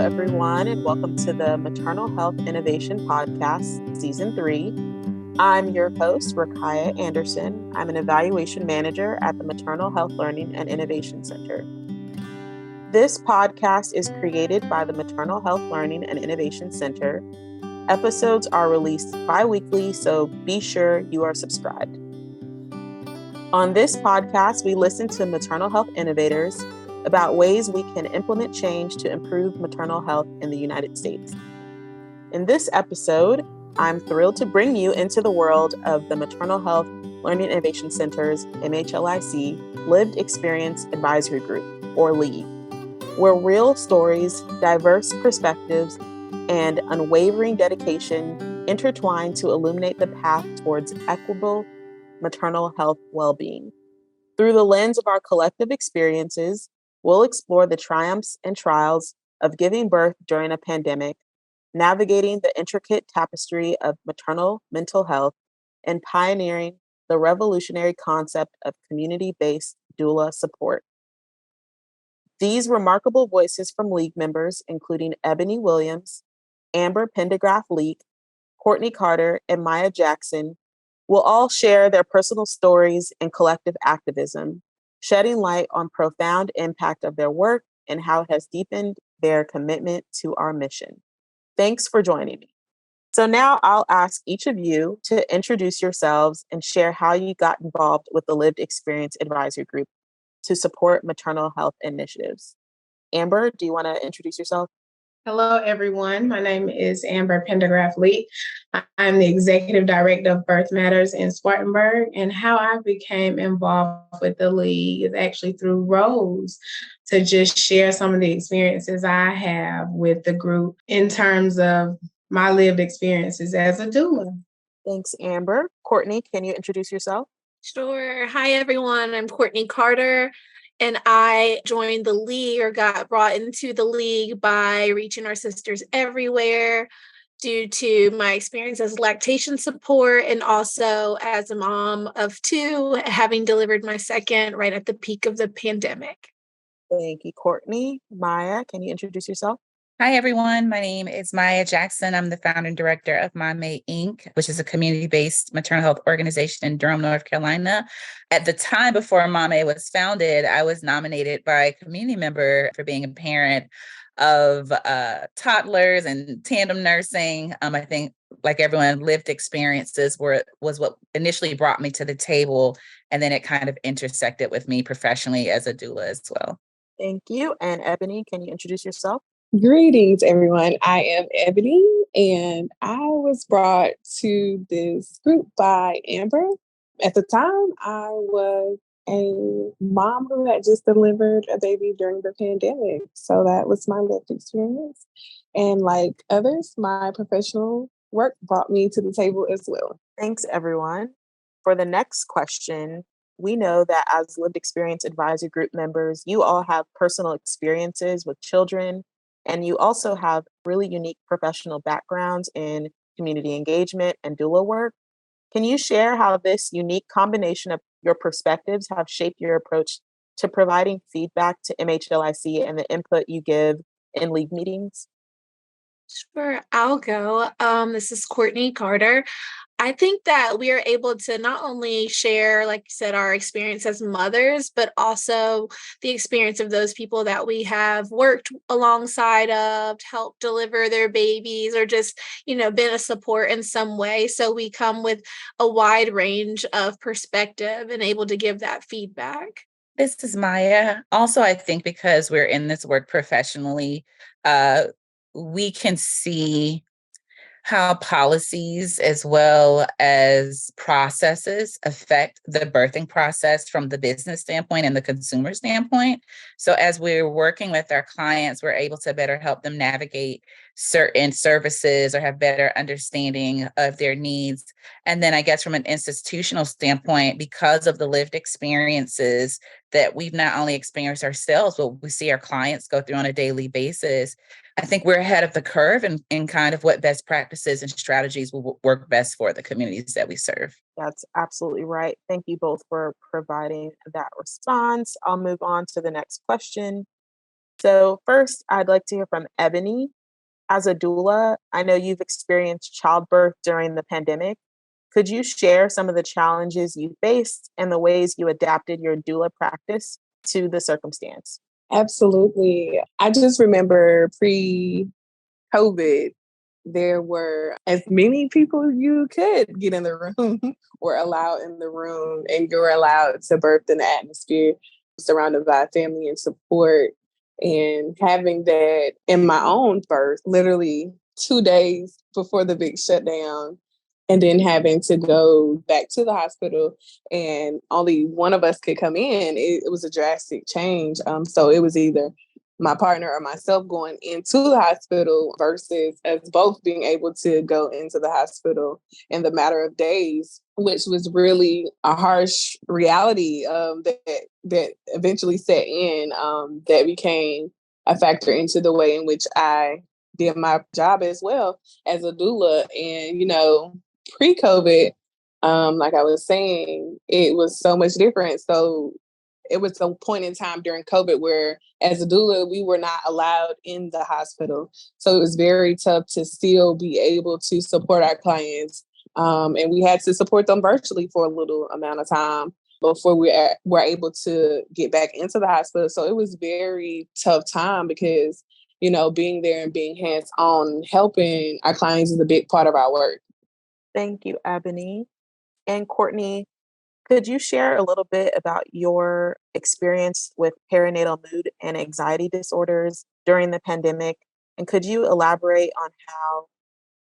everyone, and welcome to the Maternal Health Innovation Podcast, Season 3. I'm your host, Rakiah Anderson. I'm an evaluation manager at the Maternal Health Learning and Innovation Center. This podcast is created by the Maternal Health Learning and Innovation Center. Episodes are released bi-weekly, so be sure you are subscribed. On this podcast, we listen to maternal health innovators about ways we can implement change to improve maternal health in the United States. In this episode, I'm thrilled to bring you into the world of the Maternal Health Learning Innovation Center's MHLIC Lived Experience Advisory Group, or LEAG, where real stories, diverse perspectives, and unwavering dedication intertwine to illuminate the path towards equitable maternal health well-being. Through the lens of our collective experiences, we'll explore the triumphs and trials of giving birth during a pandemic, navigating the intricate tapestry of maternal mental health, and pioneering the revolutionary concept of community-based doula support. These remarkable voices from LEAG members, including Eboni Williams, Amber Pendergraph-Leak, Courtnie Carter, and Maya Jackson, will all share their personal stories and collective activism, shedding light on profound impact of their work and how it has deepened their commitment to our mission. Thanks for joining me. So now I'll ask each of you to introduce yourselves and share how you got involved with the Lived Experience Advisory Group to support maternal health initiatives. Amber, do you want to introduce yourself? Hello, everyone. My name is Amber Pendergraph-Leak. I'm the Executive Director of Birth Matters in Spartanburg, and how I became involved with the LEAG is actually through Rose, to just share some of the experiences I have with the group in terms of my lived experiences as a doula. Thanks, Amber. Courtnie, can you introduce yourself? Sure. Hi, everyone. I'm Courtnie Carter. And I joined the LEAG, or got brought into the LEAG by Reaching Our Sisters Everywhere due to my experience as lactation support and also as a mom of 2, having delivered my second right at the peak of the pandemic. Thank you, Courtnie. Maya, can you introduce yourself? Hi, everyone. My name is Maya Jackson. I'm the founder and director of MyMay Inc., which is a community-based maternal health organization in Durham, North Carolina. At the time before MyMay was founded, I was nominated by a community member for being a parent of toddlers and tandem nursing. I think, like everyone, lived experiences was what initially brought me to the table, and then it kind of intersected with me professionally as a doula as well. Thank you. And Eboni, can you introduce yourself? Greetings, everyone. I am Eboni, and I was brought to this group by Amber. At the time, I was a mom who had just delivered a baby during the pandemic. So that was my lived experience. And like others, my professional work brought me to the table as well. Thanks, everyone. For the next question, we know that as Lived Experience Advisory Group members, you all have personal experiences with children, and you also have really unique professional backgrounds in community engagement and doula work. Can you share how this unique combination of your perspectives have shaped your approach to providing feedback to MHLIC and the input you give in LEAG meetings? Sure, I'll go. This is Courtnie Carter. I think that we are able to not only share, like you said, our experience as mothers, but also the experience of those people that we have worked alongside of, helped deliver their babies, or just, been a support in some way. So we come with a wide range of perspective and able to give that feedback. This is Maya. Also, I think because we're in this work professionally, we can see how policies as well as processes affect the birthing process from the business standpoint and the consumer standpoint. So as we're working with our clients, we're able to better help them navigate certain services or have better understanding of their needs. And then I guess from an institutional standpoint, because of the lived experiences that we've not only experienced ourselves, but we see our clients go through on a daily basis, I think we're ahead of the curve in kind of what best practices and strategies will work best for the communities that we serve. That's absolutely right. Thank you both for providing that response. I'll move on to the next question. So first, I'd like to hear from Eboni. As a doula, I know you've experienced childbirth during the pandemic. Could you share some of the challenges you faced and the ways you adapted your doula practice to the circumstance? Absolutely. I just remember pre-COVID, there were as many people you could get in the room or allow in the room, and you're allowed to birth in the atmosphere surrounded by family and support. And having that in my own birth, literally 2 days before the big shutdown, and then having to go back to the hospital and only one of us could come in, it was a drastic change. So it was either my partner or myself going into the hospital versus us both being able to go into the hospital in the matter of days, which was really a harsh reality that eventually set in, that became a factor into the way in which I did my job as well as a doula. And, pre-COVID, like I was saying, it was so much different. So it was a point in time during COVID where, as a doula, we were not allowed in the hospital. So it was very tough to still be able to support our clients. And we had to support them virtually for a little amount of time before we were able to get back into the hospital. So it was very tough time because, being there and being hands-on, helping our clients is a big part of our work. Thank you, Eboni. And Courtnie, could you share a little bit about your experience with perinatal mood and anxiety disorders during the pandemic? And could you elaborate on how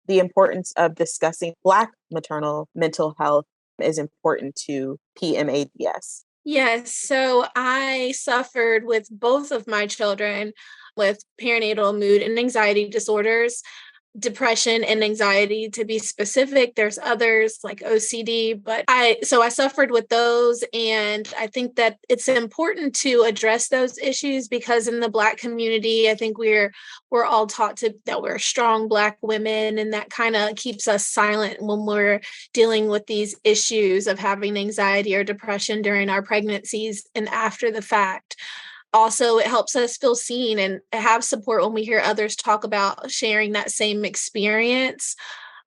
the importance of discussing Black maternal mental health is important to PMADS? Yes, so I suffered with both of my children with perinatal mood and anxiety disorders. Depression and anxiety, to be specific. There's others like OCD, but I suffered with those. And I think that it's important to address those issues because in the Black community, I think we're all taught that we're strong Black women, and that kind of keeps us silent when we're dealing with these issues of having anxiety or depression during our pregnancies and after the fact. Also, it helps us feel seen and have support when we hear others talk about sharing that same experience.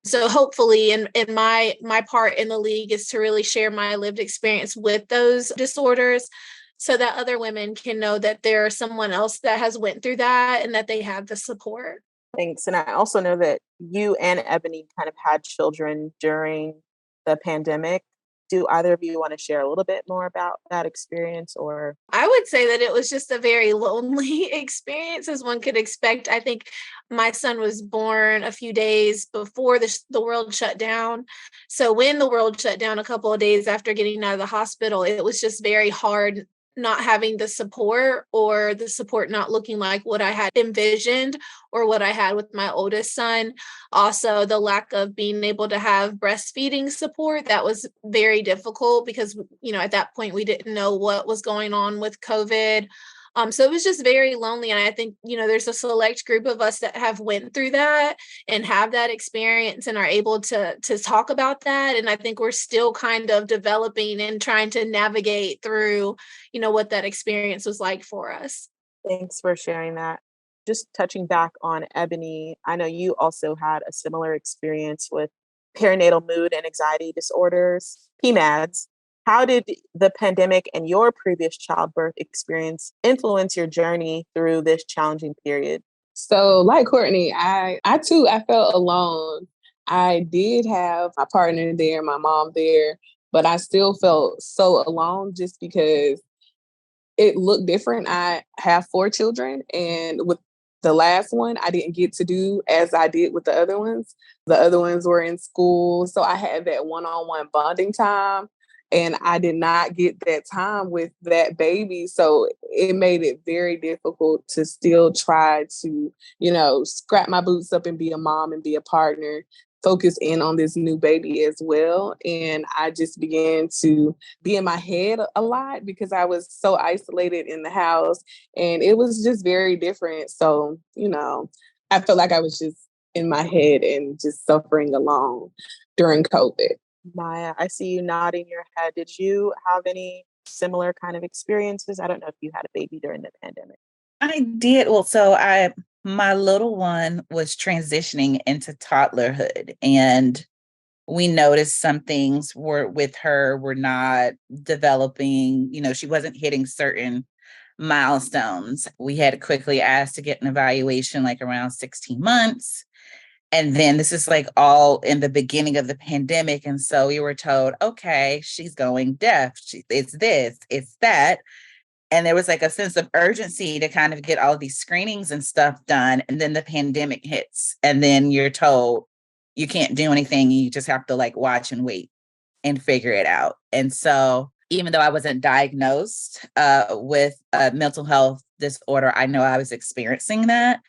So hopefully in my part in the league is to really share my lived experience with those disorders so that other women can know that there's someone else that has went through that and that they have the support. Thanks. And I also know that you and Eboni kind of had children during the pandemic. Do either of you want to share a little bit more about that experience? Or I would say that it was just a very lonely experience, as one could expect. I think my son was born a few days before the world shut down. So when the world shut down a couple of days after getting out of the hospital, it was just very hard not having the support, or the support not looking like what I had envisioned or what I had with my oldest son. Also, the lack of being able to have breastfeeding support, that was very difficult because, at that point we didn't know what was going on with COVID. So it was just very lonely. And I think, there's a select group of us that have went through that and have that experience and are able to talk about that. And I think we're still kind of developing and trying to navigate through, what that experience was like for us. thanks for sharing that. Just touching back on Eboni, I know you also had a similar experience with perinatal mood and anxiety disorders, PMADS. How did the pandemic and your previous childbirth experience influence your journey through this challenging period? So like Courtnie, I too, I felt alone. I did have my partner there, my mom there, but I still felt so alone just because it looked different. I have 4 children, and with the last one, I didn't get to do as I did with the other ones. The other ones were in school, so I had that one-on-one bonding time, and I did not get that time with that baby. So it made it very difficult to still try to, scrap my boots up and be a mom and be a partner, focus in on this new baby as well. And I just began to be in my head a lot because I was so isolated in the house, and it was just very different. So, I felt like I was just in my head and just suffering alone during COVID. Maya, I see you nodding your head. Did you have any similar kind of experiences? I don't know if you had a baby during the pandemic. I did. Well, my little one was transitioning into toddlerhood, and we noticed some things were with her were not developing. She wasn't hitting certain milestones. We had to quickly ask to get an evaluation like around 16 months. And then this is like all in the beginning of the pandemic. And so we were told, okay, she's going deaf. It's this, it's that. And there was like a sense of urgency to kind of get all these screenings and stuff done. And then the pandemic hits. And then you're told you can't do anything. You just have to like watch and wait and figure it out. And so even though I wasn't diagnosed with a mental health disorder, I know I was experiencing that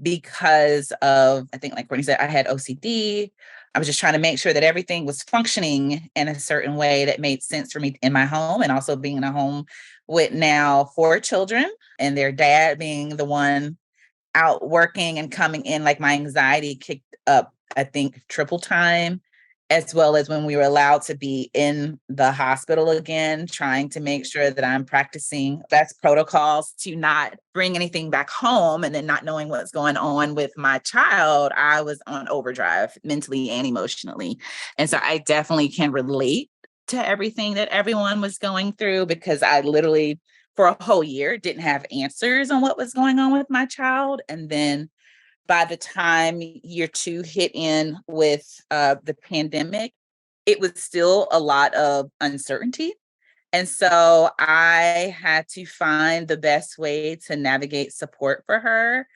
because of, I think like Courtnie said, I had OCD. I was just trying to make sure that everything was functioning in a certain way that made sense for me in my home, and also being in a home with now 4 children and their dad being the one out working and coming in, like my anxiety kicked up, I think, triple time, as well as when we were allowed to be in the hospital again, trying to make sure that I'm practicing best protocols to not bring anything back home, and then not knowing what's going on with my child. I was on overdrive mentally and emotionally. And so I definitely can relate to everything that everyone was going through, because I literally for a whole year didn't have answers on what was going on with my child. And then by the time year 2 hit in with the pandemic, it was still a lot of uncertainty. And so I had to find the best way to navigate support for her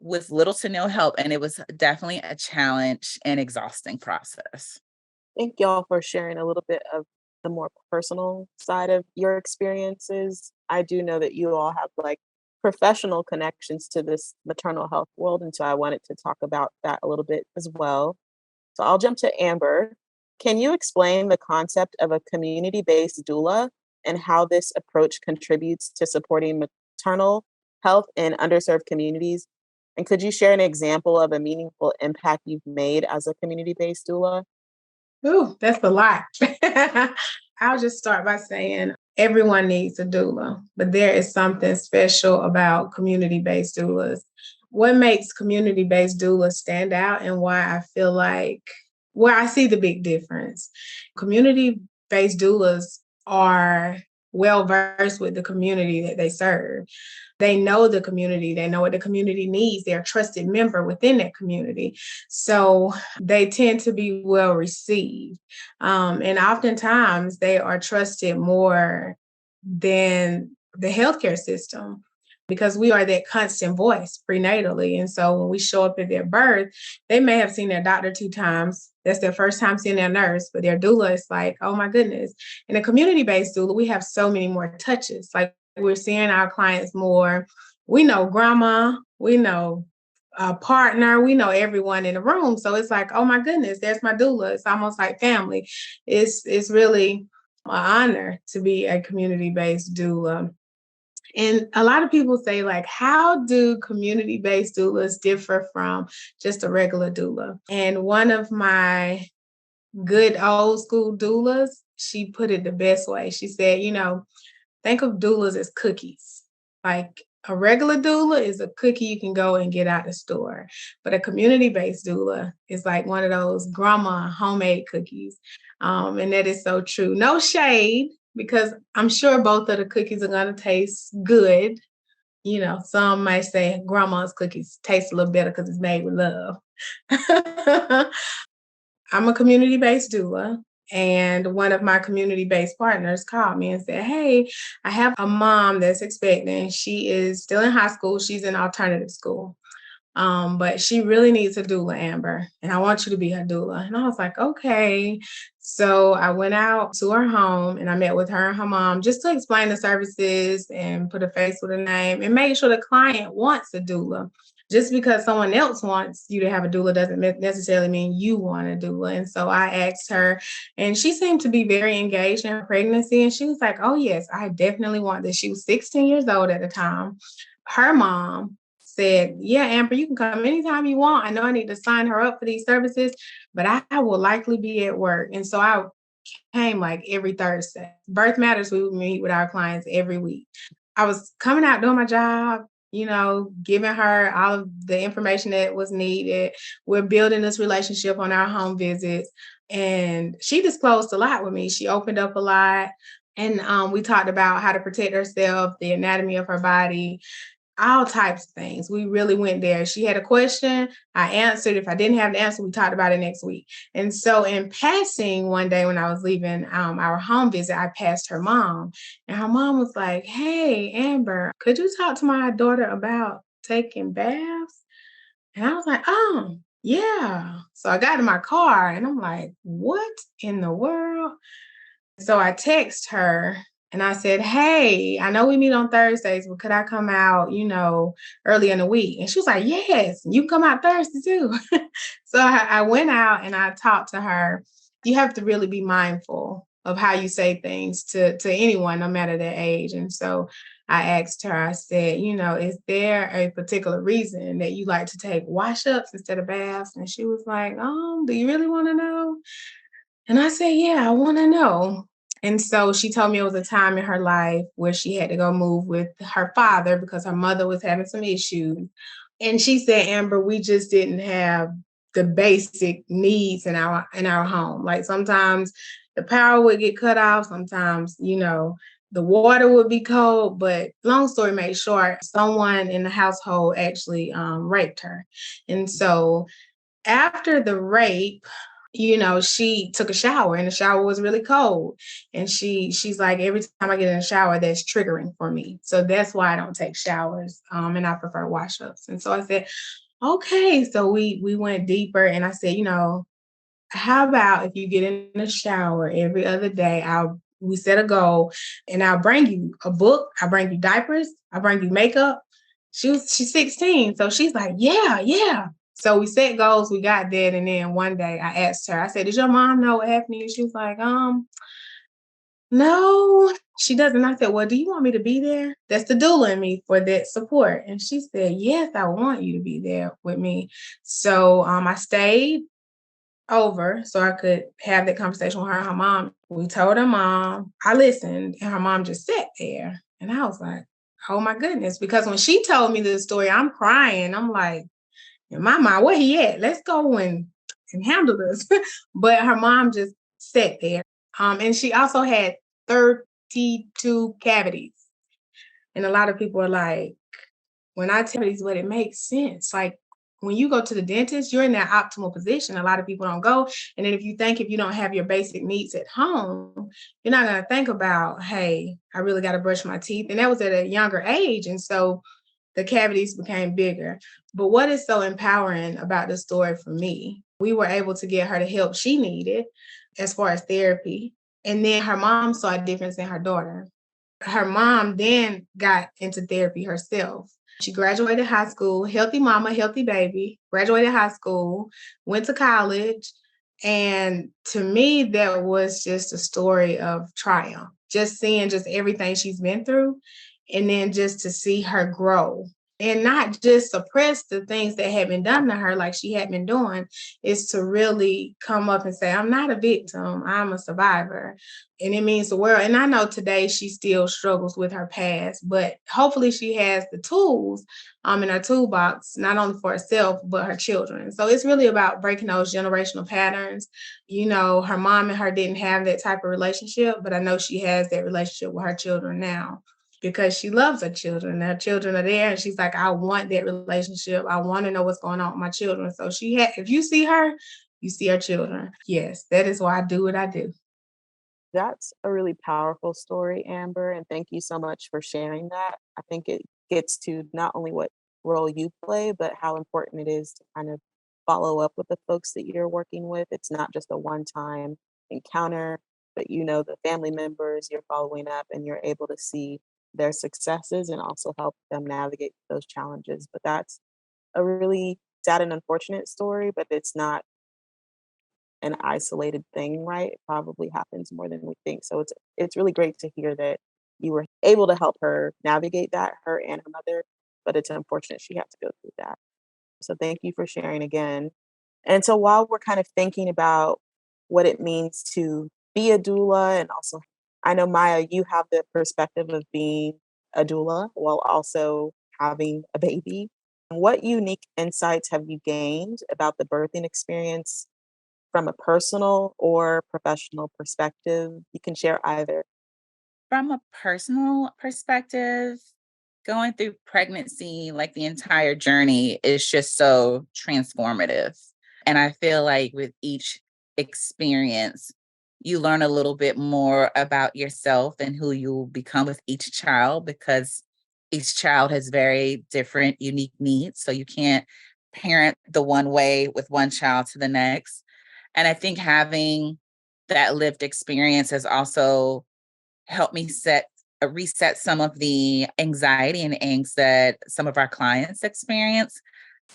with little to no help. And it was definitely a challenge and exhausting process. Thank y'all for sharing a little bit of the more personal side of your experiences. I do know that you all have like professional connections to this maternal health world, and so I wanted to talk about that a little bit as well. So I'll jump to Amber. Can you explain the concept of a community-based doula and how this approach contributes to supporting maternal health in underserved communities? And could you share an example of a meaningful impact you've made as a community-based doula? Ooh, that's a lot. I'll just start by saying everyone needs a doula, but there is something special about community-based doulas. What makes community-based doulas stand out, and why I feel like where I see the big difference. Community-based doulas are well versed with the community that they serve. They know the community. They know what the community needs. They're a trusted member within that community. So they tend to be well received. And oftentimes they are trusted more than the healthcare system, because we are that constant voice prenatally. And so when we show up at their birth, they may have seen their doctor 2 times. That's their first time seeing their nurse, but their doula is like, oh my goodness. In a community-based doula, we have so many more touches. Like, we're seeing our clients more. We know grandma, we know a partner, we know everyone in the room. So it's like, oh my goodness, there's my doula. It's almost like family. It's really an honor to be a community-based doula. And a lot of people say, like, how do community-based doulas differ from just a regular doula? And one of my good old school doulas, she put it the best way. She said, think of doulas as cookies. Like, a regular doula is a cookie you can go and get out the store. But a community-based doula is like one of those grandma homemade cookies. And that is so true. No shade, because I'm sure both of the cookies are going to taste good. Some might say grandma's cookies taste a little better because it's made with love. I'm a community-based doula. And one of my community-based partners called me and said, hey, I have a mom that's expecting. She is still in high school. She's in alternative school. But she really needs a doula, Amber, and I want you to be her doula. And I was like, okay. So I went out to her home and I met with her and her mom just to explain the services and put a face with a name and make sure the client wants a doula. Just because someone else wants you to have a doula doesn't necessarily mean you want a doula. And so I asked her, and she seemed to be very engaged in her pregnancy. And she was like, oh yes, I definitely want this. She was 16 years old at the time. Her mom said, yeah, Amber, you can come anytime you want. I know I need to sign her up for these services, but I will likely be at work. And so I came like every Thursday. Birth Matters, we would meet with our clients every week. I was coming out doing my job, giving her all of the information that was needed. We're building this relationship on our home visits. And she disclosed a lot with me. She opened up a lot. And we talked about how to protect herself, the anatomy of her body, all types of things. We really went there. She had a question, I answered. If I didn't have the answer, we talked about it next week. And so in passing one day when I was leaving our home visit, I passed her mom, and her mom was like, "Hey, Amber, could you talk to my daughter about taking baths?" And I was like, "Oh, yeah." So I got in my car and I'm like, what in the world? So I text her and I said, "Hey, I know we meet on Thursdays, but could I come out, early in the week?" And she was like, "Yes, you can come out Thursday too." So I went out and I talked to her. You have to really be mindful of how you say things to anyone, no matter their age. And so I asked her, I said, "Is there a particular reason that you like to take wash-ups instead of baths?" And she was like, "Do you really want to know?" And I said, "Yeah, I want to know." And so she told me it was a time in her life where she had to go move with her father because her mother was having some issues. And she said, "Amber, we just didn't have the basic needs in our home. Like sometimes the power would get cut off, sometimes, the water would be cold." But long story made short, someone in the household actually raped her. And so after the rape, she took a shower and the shower was really cold. And she's like, "Every time I get in the shower, that's triggering for me. So that's why I don't take showers. And I prefer wash-ups." And so I said, "Okay." So we went deeper and I said, "How about if you get in the shower every other day, we set a goal and I'll bring you a book, I'll bring you diapers, I'll bring you makeup." She's 16. So she's like, "Yeah, yeah." So we set goals, we got that. And then one day I asked her, I said, "Does your mom know what happened to you?" She was like, "No, she doesn't." I said, "Well, do you want me to be there?" That's the doula in me for that support. And she said, "Yes, I want you to be there with me." So I stayed over so I could have that conversation with her and her mom. We told her mom, I listened, and her mom just sat there. And I was like, oh my goodness. Because when she told me the story, I'm crying. I'm like, in my mind, where he at? Let's go and handle this. But her mom just sat there. And she also had 32 cavities. And a lot of people are like, when I tell these, but it makes sense. Like when you go to the dentist, you're in that optimal position. A lot of people don't go. And then if you don't have your basic needs at home, you're not going to think about, hey, I really got to brush my teeth. And that was at a younger age. And so the cavities became bigger. But what is so empowering about this story for me, we were able to get her the help she needed as far as therapy. And then her mom saw a difference in her daughter. Her mom then got into therapy herself. She graduated high school, healthy mama, healthy baby, graduated high school, went to college. And to me, that was just a story of triumph, just seeing just everything she's been through. And then just to see her grow and not just suppress the things that had been done to her like she had been doing, is to really come up and say, I'm not a victim, I'm a survivor. And it means the world. And I know today she still struggles with her past, but hopefully she has the tools in her toolbox, not only for herself, but her children. So it's really about breaking those generational patterns. Her mom and her didn't have that type of relationship, but I know she has that relationship with her children now, because she loves her children. Her children are there, and she's like, I want that relationship. I want to know what's going on with my children. So if you see her, you see her children. Yes, that is why I do what I do. That's a really powerful story, Amber, and thank you so much for sharing that. I think it gets to not only what role you play, but how important it is to kind of follow up with the folks that you're working with. It's not just a one-time encounter, but the family members, you're following up and you're able to see their successes and also help them navigate those challenges. But that's a really sad and unfortunate story, but it's not an isolated thing, right? It probably happens more than we think. So it's really great to hear that you were able to help her navigate that, her and her mother, but it's unfortunate she had to go through that. So thank you for sharing again. And so while we're kind of thinking about what it means to be a doula, and also I know, Maya, you have the perspective of being a doula while also having a baby. What unique insights have you gained about the birthing experience from a personal or professional perspective? You can share either. From a personal perspective, going through pregnancy, like the entire journey is just so transformative. And I feel like with each experience, you learn a little bit more about yourself and who you'll become with each child, because each child has very different, unique needs. So you can't parent the one way with one child to the next. And I think having that lived experience has also helped me reset some of the anxiety and angst that some of our clients experience.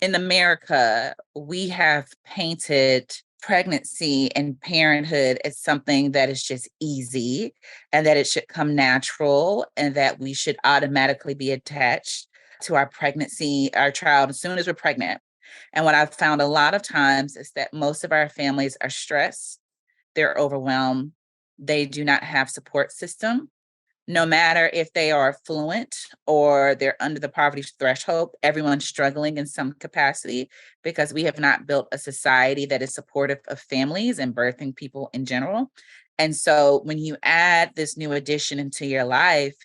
In America, we have painted pregnancy and parenthood as something that is just easy and that it should come natural and that we should automatically be attached to our pregnancy, our child, as soon as we're pregnant. And what I've found a lot of times is that most of our families are stressed, they're overwhelmed, they do not have support system. No matter if they are affluent or they're under the poverty threshold, everyone's struggling in some capacity because we have not built a society that is supportive of families and birthing people in general. And so when you add this new addition into your life,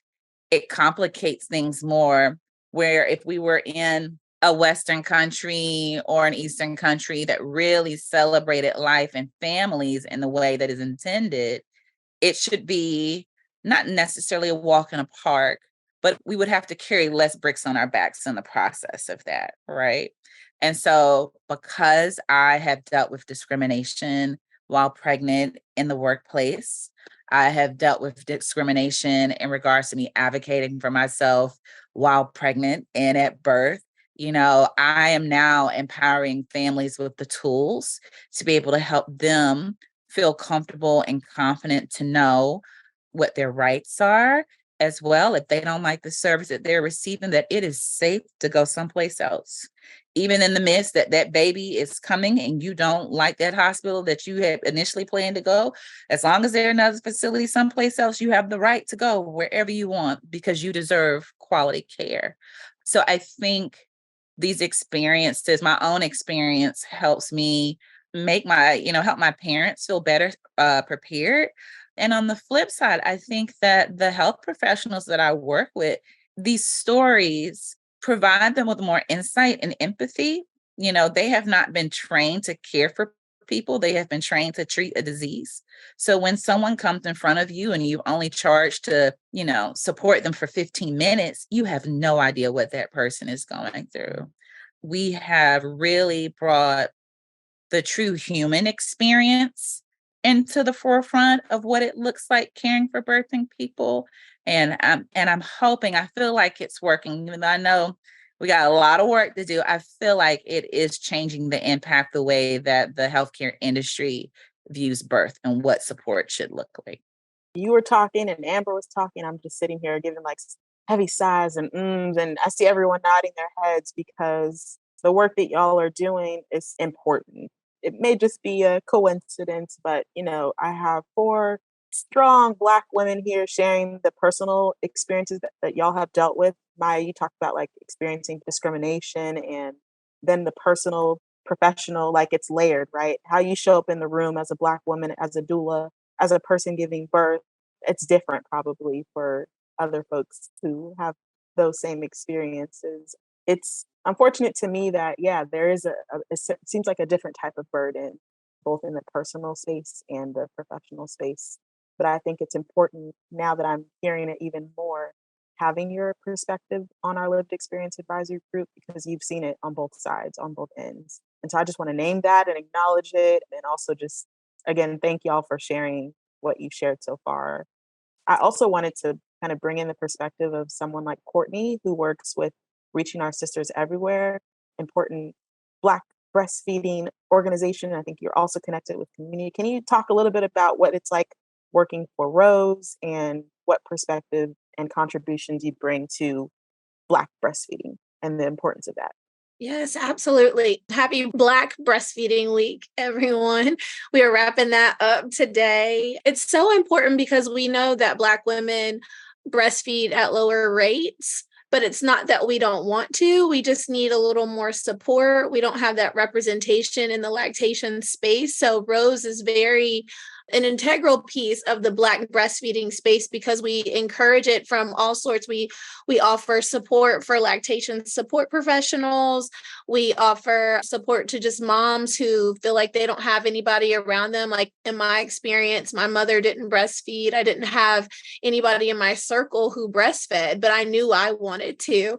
it complicates things more, where if we were in a Western country or an Eastern country that really celebrated life and families in the way that is intended, it should be not necessarily a walk in a park, but we would have to carry less bricks on our backs in the process of that, right? And so because I have dealt with discrimination while pregnant in the workplace, I have dealt with discrimination in regards to me advocating for myself while pregnant and at birth. I am now empowering families with the tools to be able to help them feel comfortable and confident to know what their rights are, as well, if they don't like the service that they're receiving, that it is safe to go someplace else. Even in the midst that baby is coming and you don't like that hospital that you had initially planned to go, as long as they're in another facility someplace else, you have the right to go wherever you want because you deserve quality care. So I think these experiences, my own experience, helps me make help my parents feel better prepared. And on the flip side, I think that the health professionals that I work with, these stories provide them with more insight and empathy. They have not been trained to care for people. They have been trained to treat a disease. So when someone comes in front of you and you've only charged to, support them for 15 minutes, you have no idea what that person is going through. We have really brought the true human experience into the forefront of what it looks like caring for birthing people. And I'm hoping, I feel like it's working, even though I know we got a lot of work to do. I feel like it is changing the impact, the way that the healthcare industry views birth and what support should look like. You were talking and Amber was talking. I'm just sitting here giving like heavy sighs and and I see everyone nodding their heads because the work that y'all are doing is important. It may just be a coincidence, but I have 4 strong Black women here sharing the personal experiences that y'all have dealt with. Maya, you talked about like experiencing discrimination, and then the personal, professional, like it's layered, right? How you show up in the room as a Black woman, as a doula, as a person giving birth, it's different probably for other folks who have those same experiences. It's unfortunate to me that, there is it seems like a different type of burden, both in the personal space and the professional space. But I think it's important, now that I'm hearing it even more, having your perspective on our lived experience advisory group, because you've seen it on both sides, on both ends. And so I just want to name that and acknowledge it. And also just, again, thank y'all for sharing what you've shared so far. I also wanted to kind of bring in the perspective of someone like Courtnie, who works with Reaching Our Sisters Everywhere, important Black breastfeeding organization. I think you're also connected with community. Can you talk a little bit about what it's like working for Rose and what perspective and contributions you bring to Black breastfeeding and the importance of that? Yes, absolutely. Happy Black Breastfeeding Week, everyone. We are wrapping that up today. It's so important because we know that Black women breastfeed at lower rates but it's not that we don't want to. We just need a little more support. We don't have that representation in the lactation space. So Rose is very an integral piece of the Black breastfeeding space because we encourage it from all sorts. We offer support for lactation support professionals. We offer support to just moms who feel like they don't have anybody around them. Like in my experience, my mother didn't breastfeed. I didn't have anybody in my circle who breastfed, but I knew I wanted to.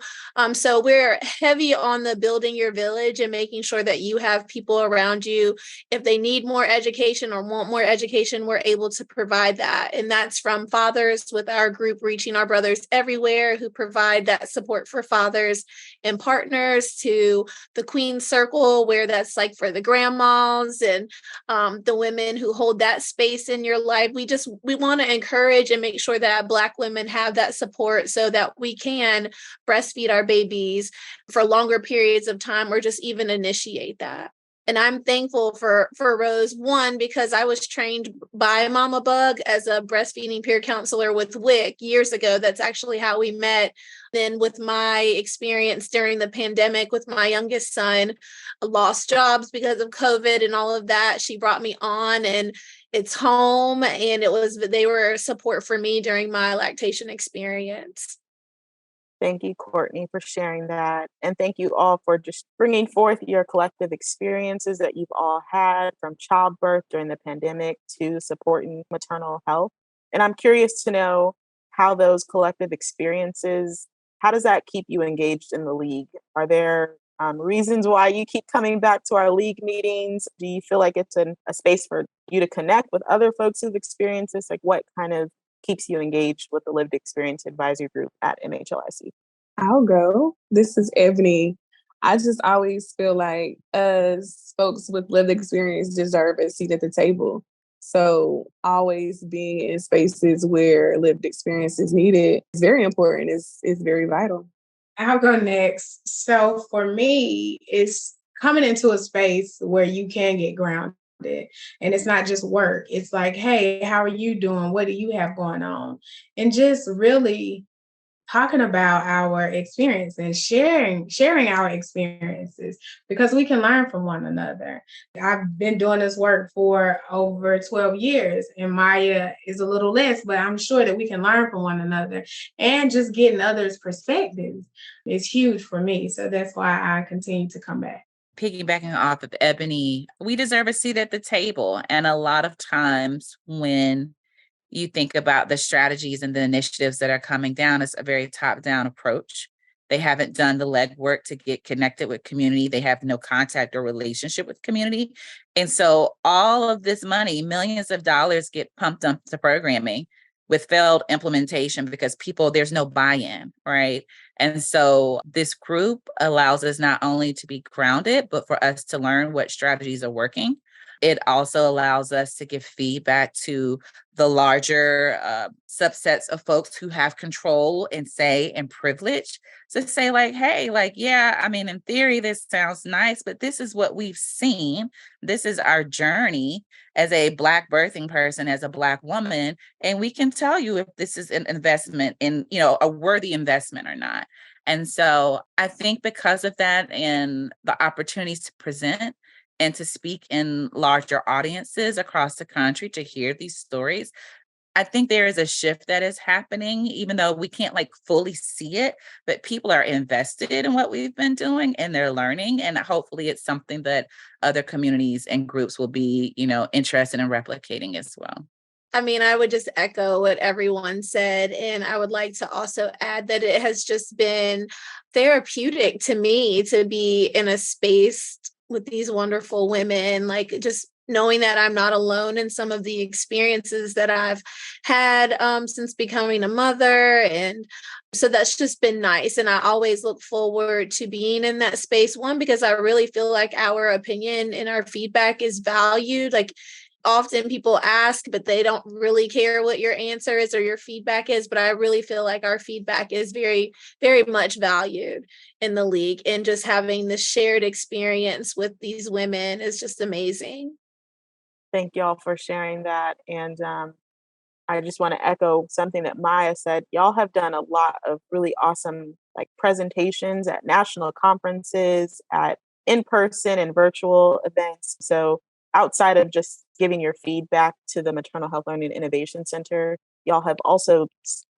So we're heavy on the building your village and making sure that you have people around you. If they need more education or want more education, we're able to provide that. And that's from fathers with our group Reaching Our Brothers Everywhere, who provide that support for fathers and partners, to the Queen Circle, where that's like for the grandmas and the women who hold that space in your life. We want to encourage and make sure that Black women have that support so that we can breastfeed our babies for longer periods of time or just even initiate that. And I'm thankful for Rose, one, because I was trained by Mama Bug as a breastfeeding peer counselor with WIC years ago. That's actually how we met. Then with my experience during the pandemic with my youngest son, I lost jobs because of COVID and all of that. She brought me on, and it's home, and they were support for me during my lactation experience. Thank you, Courtnie, for sharing that. And thank you all for just bringing forth your collective experiences that you've all had, from childbirth during the pandemic to supporting maternal health. And I'm curious to know how those collective experiences, how does that keep you engaged in the League? Are there reasons why you keep coming back to our League meetings? Do you feel like it's a space for you to connect with other folks who've experienced this? Like, what kind of keeps you engaged with the Lived Experience Advisory Group at MHLIC? I'll go. This is Ebony. I just always feel like us folks with lived experience deserve a seat at the table. So always being in spaces where lived experience is needed is very important. It's very vital. I'll go next. So for me, it's coming into a space where you can get grounded. And it's not just work. It's like, hey, how are you doing? What do you have going on? And just really talking about our experiences, sharing our experiences, because we can learn from one another. I've been doing this work for over 12 years, and Maya is a little less, but I'm sure that we can learn from one another, and just getting others' perspectives is huge for me. So that's why I continue to come back. Piggybacking off of Ebony, we deserve a seat at the table. And a lot of times when you think about the strategies and the initiatives that are coming down, it's a very top-down approach. They haven't done the legwork to get connected with community. They have no contact or relationship with community. And so all of this money, millions of dollars, get pumped up to programming with failed implementation because there's no buy-in, right? And so this group allows us not only to be grounded, but for us to learn what strategies are working. It also allows us to give feedback to the larger subsets of folks who have control and say and privilege to say like, hey, like, yeah, I mean, in theory, this sounds nice, but this is what we've seen. This is our journey as a Black birthing person, as a Black woman. And we can tell you if this is an investment in, a worthy investment or not. And so I think because of that and the opportunities to present and to speak in larger audiences across the country to hear these stories, I think there is a shift that is happening, even though we can't fully see it, but people are invested in what we've been doing and they're learning. And hopefully it's something that other communities and groups will be, interested in replicating as well. I mean, I would just echo what everyone said. And I would like to also add that it has just been therapeutic to me to be in a space with these wonderful women, just knowing that I'm not alone in some of the experiences that I've had since becoming a mother. And so that's just been nice. And I always look forward to being in that space. One, because I really feel like our opinion and our feedback is valued. Often people ask, but they don't really care what your answer is or your feedback is. But I really feel like our feedback is very, very much valued in the League. And just having this shared experience with these women is just amazing. Thank y'all for sharing that. And I just want to echo something that Maya said. Y'all have done a lot of really awesome like presentations at national conferences, at in-person and virtual events. So outside of just giving your feedback to the Maternal Health Learning Innovation Center, y'all have also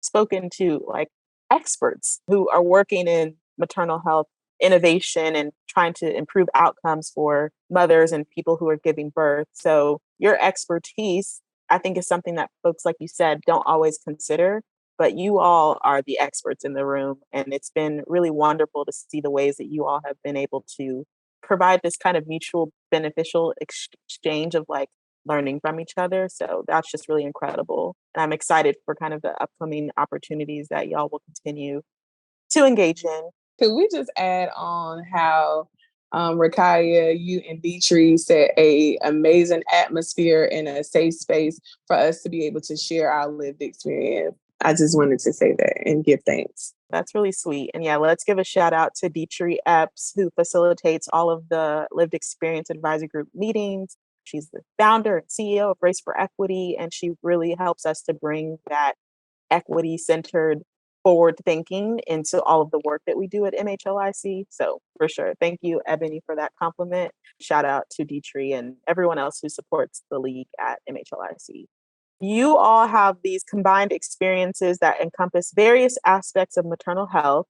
spoken to like experts who are working in maternal health innovation and trying to improve outcomes for mothers and people who are giving birth. So your expertise, I think, is something that folks, like you said, don't always consider, but you all are the experts in the room. And it's been really wonderful to see the ways that you all have been able to provide this kind of mutual beneficial exchange of like learning from each other. So that's just really incredible. And I'm excited for kind of the upcoming opportunities that y'all will continue to engage in. Could we just add on how Rakiah, you and Deetri set a amazing atmosphere and a safe space for us to be able to share our lived experience. I just wanted to say that and give thanks. That's really sweet. And yeah, let's give a shout out to Deetri Epps, who facilitates all of the lived experience advisory group meetings. She's the founder and CEO of Race for Equity, and she really helps us to bring that equity-centered forward thinking into all of the work that we do at MHLIC. So for sure, thank you, Eboni, for that compliment. Shout out to Deetri and everyone else who supports the League at MHLIC. You all have these combined experiences that encompass various aspects of maternal health.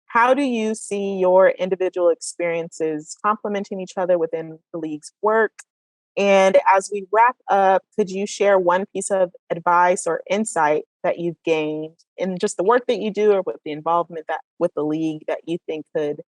How do you see your individual experiences complementing each other within the League's work? And as we wrap up, could you share one piece of advice or insight that you've gained in just the work that you do or with the involvement that with the League that you think could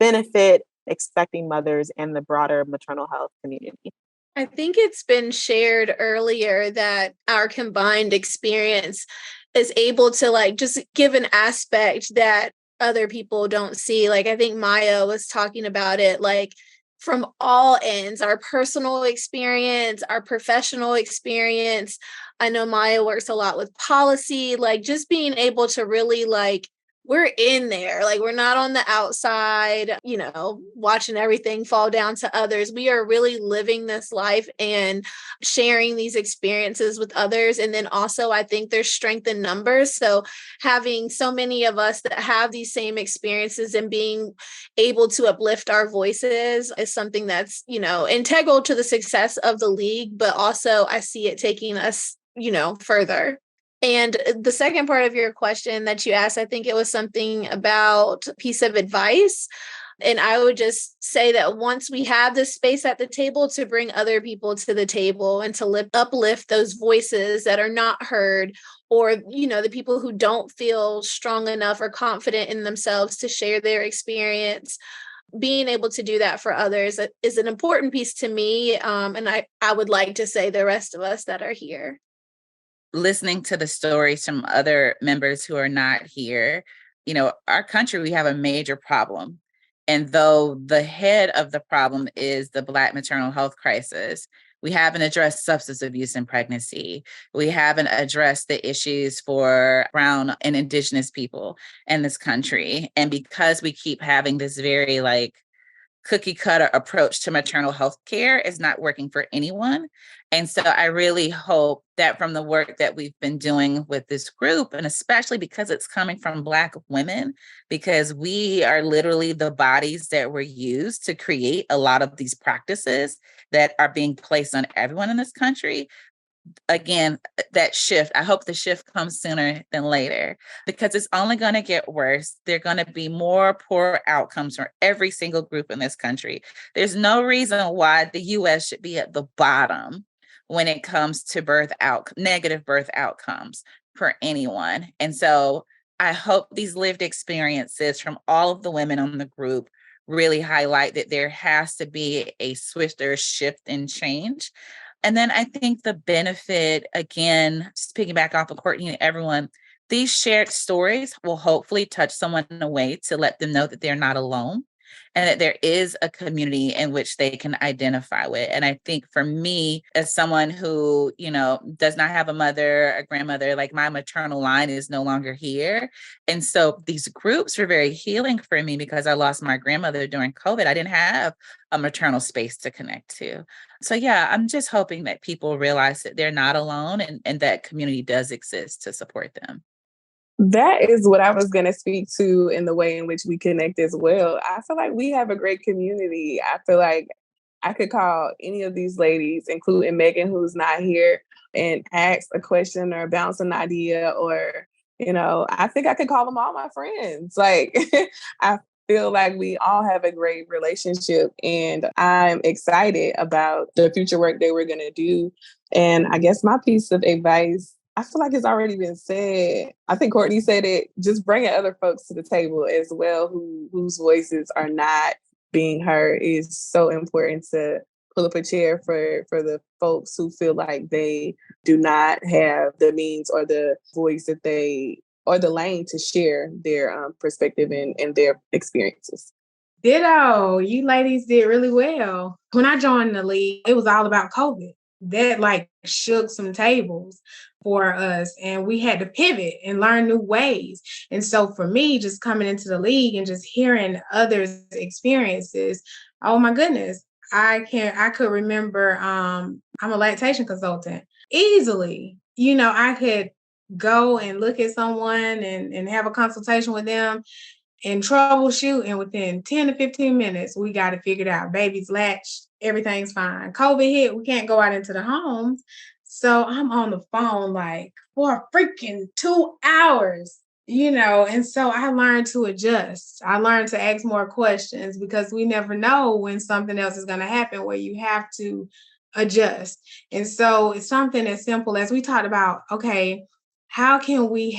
benefit expecting mothers and the broader maternal health community? I think it's been shared earlier that our combined experience is able to like just give an aspect that other people don't see. Like I think Maya was talking about it, like from all ends, our personal experience, our professional experience. I know Maya works a lot with policy, like just being able to really like, we're in there, like we're not on the outside, you know, watching everything fall down to others. We are really living this life and sharing these experiences with others. And then also, I think there's strength in numbers. So having so many of us that have these same experiences and being able to uplift our voices is something that's, you know, integral to the success of the League, but also I see it taking us, you know, further. And the second part of your question that you asked, I think it was something about a piece of advice. And I would just say that once we have this space at the table to bring other people to the table and to uplift those voices that are not heard, or, you know, the people who don't feel strong enough or confident in themselves to share their experience, being able to do that for others is an important piece to me. And I would like to say the rest of us that are here. Listening to the stories from other members who are not here, you know, our country, we have a major problem. And though the head of the problem is the Black maternal health crisis, we haven't addressed substance abuse in pregnancy. We haven't addressed the issues for Brown and Indigenous people in this country. And because we keep having this very like cookie cutter approach to maternal health care is not working for anyone. And so I really hope that from the work that we've been doing with this group, and especially because it's coming from Black women, because we are literally the bodies that were used to create a lot of these practices that are being placed on everyone in this country. Again, that shift, I hope the shift comes sooner than later, because it's only going to get worse. There are going to be more poor outcomes for every single group in this country. There's no reason why the US should be at the bottom when it comes to negative birth outcomes for anyone. And so I hope these lived experiences from all of the women on the group really highlight that there has to be a swifter shift and change. And then I think the benefit, again, just piggyback off of Courtnie and everyone, these shared stories will hopefully touch someone in a way to let them know that they're not alone. and that there is a community in which they can identify with. And I think for me, as someone who, does not have a mother, a grandmother, like my maternal line is no longer here. And so these groups were very healing for me because I lost my grandmother during COVID. I didn't have a maternal space to connect to. So yeah, I'm just hoping that people realize that they're not alone and that community does exist to support them. That is what I was going to speak to in the way in which we connect as well. I feel like we have a great community. I feel like I could call any of these ladies, including Megan, who's not here, and ask a question or bounce an idea, or, I think I could call them all my friends. Like, I feel like we all have a great relationship, and I'm excited about the future work that we're going to do. And I guess my piece of advice, I feel like it's already been said. I think Courtnie said it, just bringing other folks to the table as well whose voices are not being heard is so important, to pull up a chair for the folks who feel like they do not have the means or the voice that or the lane to share their perspective and their experiences. Ditto. You ladies did really well. When I joined the league, it was all about COVID. That shook some tables for us, and we had to pivot and learn new ways. And so for me, just coming into the league and just hearing others' experiences, oh my goodness, I could remember, I'm a lactation consultant easily. I could go and look at someone and have a consultation with them and troubleshoot. And within 10 to 15 minutes, we got it figured out. Baby's latched, everything's fine. COVID hit, we can't go out into the homes. So I'm on the phone for a freaking 2 hours, and so I learned to adjust. I learned to ask more questions because we never know when something else is going to happen where you have to adjust. And so it's something as simple as we talked about, okay, how can we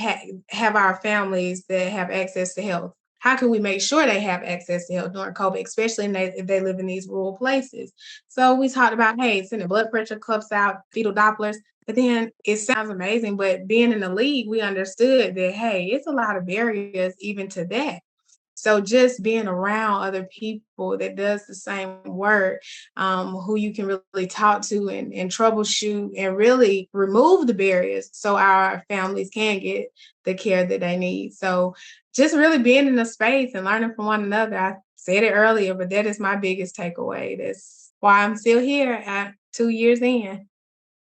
have our families that have access to health? How can we make sure they have access to health during COVID, especially if they live in these rural places? So we talked about, hey, sending blood pressure cuffs out, fetal Dopplers, but then it sounds amazing. But being in the league, we understood that, hey, it's a lot of barriers even to that. So just being around other people that does the same work, who you can really talk to and troubleshoot and really remove the barriers so our families can get the care that they need. So just really being in a space and learning from one another. I said it earlier, but that is my biggest takeaway. That's why I'm still here at 2 years in.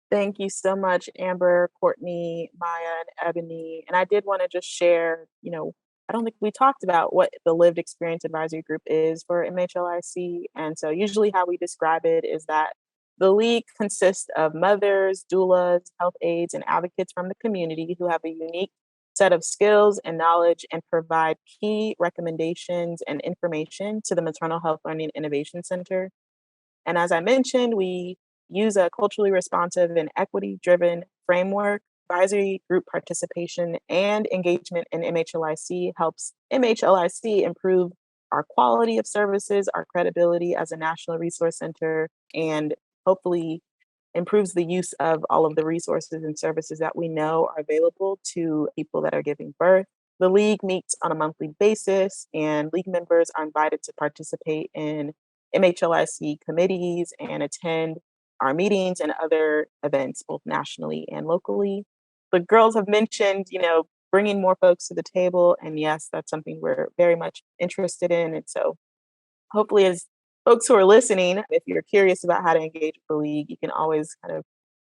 Thank you so much, Amber, Courtnie, Maya, and Eboni. And I did want to just share, I don't think we talked about what the Lived Experience Advisory Group is for MHLIC. And so usually how we describe it is that the league consists of mothers, doulas, health aides, and advocates from the community who have a unique set of skills and knowledge and provide key recommendations and information to the Maternal Health Learning Innovation Center. And as I mentioned, we use a culturally responsive and equity-driven framework. Advisory group participation and engagement in MHLIC helps MHLIC improve our quality of services, our credibility as a national resource center, and hopefully improves the use of all of the resources and services that we know are available to people that are giving birth. The league meets on a monthly basis, and league members are invited to participate in MHLIC committees and attend our meetings and other events, both nationally and locally. The girls have mentioned, bringing more folks to the table. And yes, that's something we're very much interested in. And so hopefully as folks who are listening, if you're curious about how to engage with the league, you can always kind of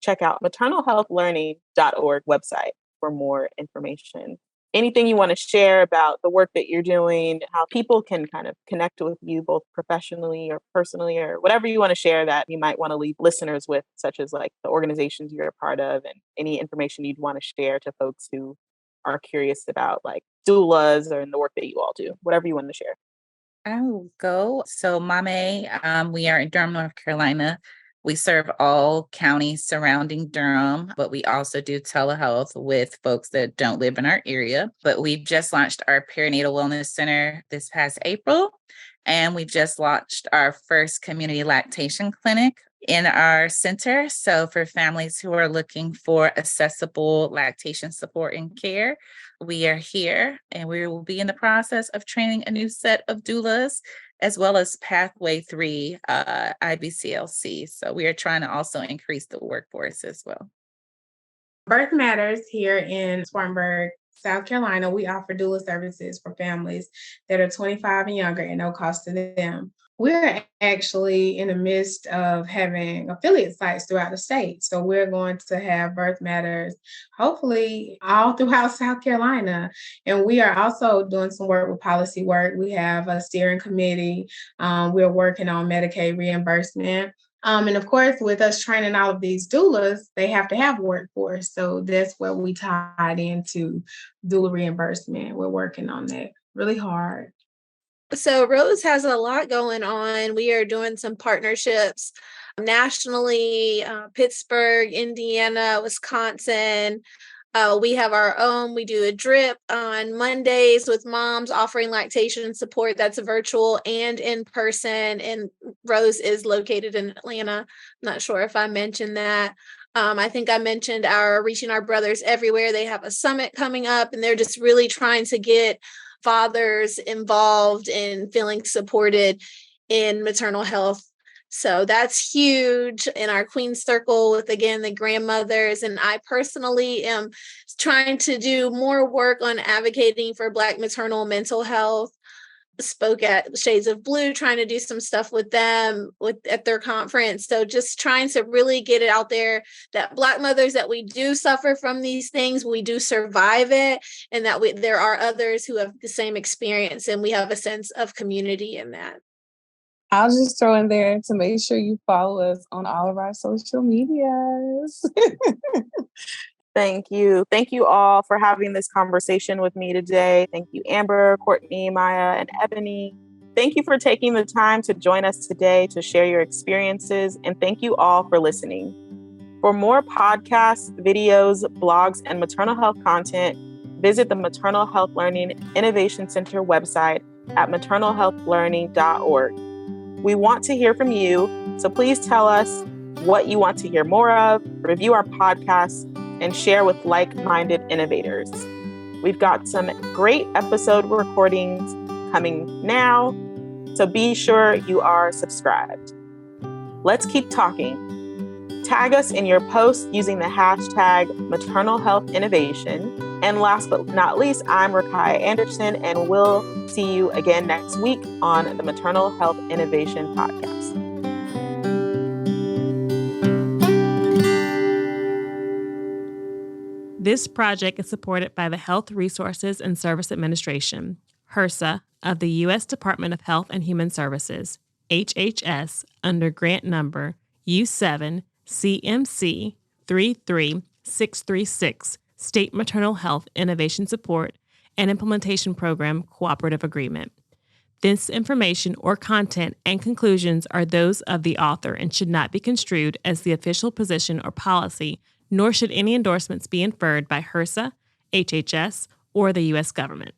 check out maternalhealthlearning.org website for more information. Anything you want to share about the work that you're doing, how people can kind of connect with you both professionally or personally, or whatever you want to share that you might want to leave listeners with, such as the organizations you're a part of and any information you'd want to share to folks who are curious about doulas or in the work that you all do, whatever you want to share. I will go. So Mame, we are in Durham, North Carolina. We serve all counties surrounding Durham, but we also do telehealth with folks that don't live in our area. But we've just launched our perinatal wellness center this past April, and we just launched our first community lactation clinic in our center. So for families who are looking for accessible lactation support and care, we are here, and we will be in the process of training a new set of doulas, as well as Pathway 3 IBCLC. So we are trying to also increase the workforce as well. Birth Matters here in Spartanburg, South Carolina, we offer doula services for families that are 25 and younger at no cost to them. We're actually in the midst of having affiliate sites throughout the state. So we're going to have Birth Matters, hopefully all throughout South Carolina. And we are also doing some work with policy work. We have a steering committee. We're working on Medicaid reimbursement. And of course, with us training all of these doulas, they have to have a workforce. So that's where we tied into doula reimbursement. We're working on that really hard. So Rose has a lot going on. We are doing some partnerships nationally, Pittsburgh, Indiana, Wisconsin. We have our own. We do a drip on Mondays with moms offering lactation support that's virtual and in person. And Rose is located in Atlanta. I'm not sure if I mentioned that. I think I mentioned our Reaching Our Brothers Everywhere. They have a summit coming up, and they're just really trying to get fathers involved in feeling supported in maternal health. So that's huge in our Queen Circle with, again, the grandmothers. And I personally am trying to do more work on advocating for Black maternal mental health. Spoke at Shades of Blue, trying to do some stuff with them at their conference. So just trying to really get it out there that Black mothers, that we do suffer from these things, we do survive it, and that there are others who have the same experience, and we have a sense of community in that. I'll just throw in there to make sure you follow us on all of our social medias. Thank you. Thank you all for having this conversation with me today. Thank you, Amber, Courtney, Maya, and Eboni. Thank you for taking the time to join us today to share your experiences, and thank you all for listening. For more podcasts, videos, blogs, and maternal health content, visit the Maternal Health Learning Innovation Center website at maternalhealthlearning.org. We want to hear from you, so please tell us what you want to hear more of, review our podcasts, and share with like-minded innovators. We've got some great episode recordings coming now, so be sure you are subscribed. Let's keep talking. Tag us in your posts using the hashtag Maternal Health Innovation. And last but not least, I'm Rakiah Anderson, and we'll see you again next week on the Maternal Health Innovation Podcast. This project is supported by the Health Resources and Service Administration, HRSA, of the U.S. Department of Health and Human Services, HHS, under grant number U7-CMC 33636, State Maternal Health Innovation Support and Implementation Program Cooperative Agreement. This information or content and conclusions are those of the author and should not be construed as the official position or policy, nor should any endorsements be inferred by HRSA, HHS, or the U.S. government.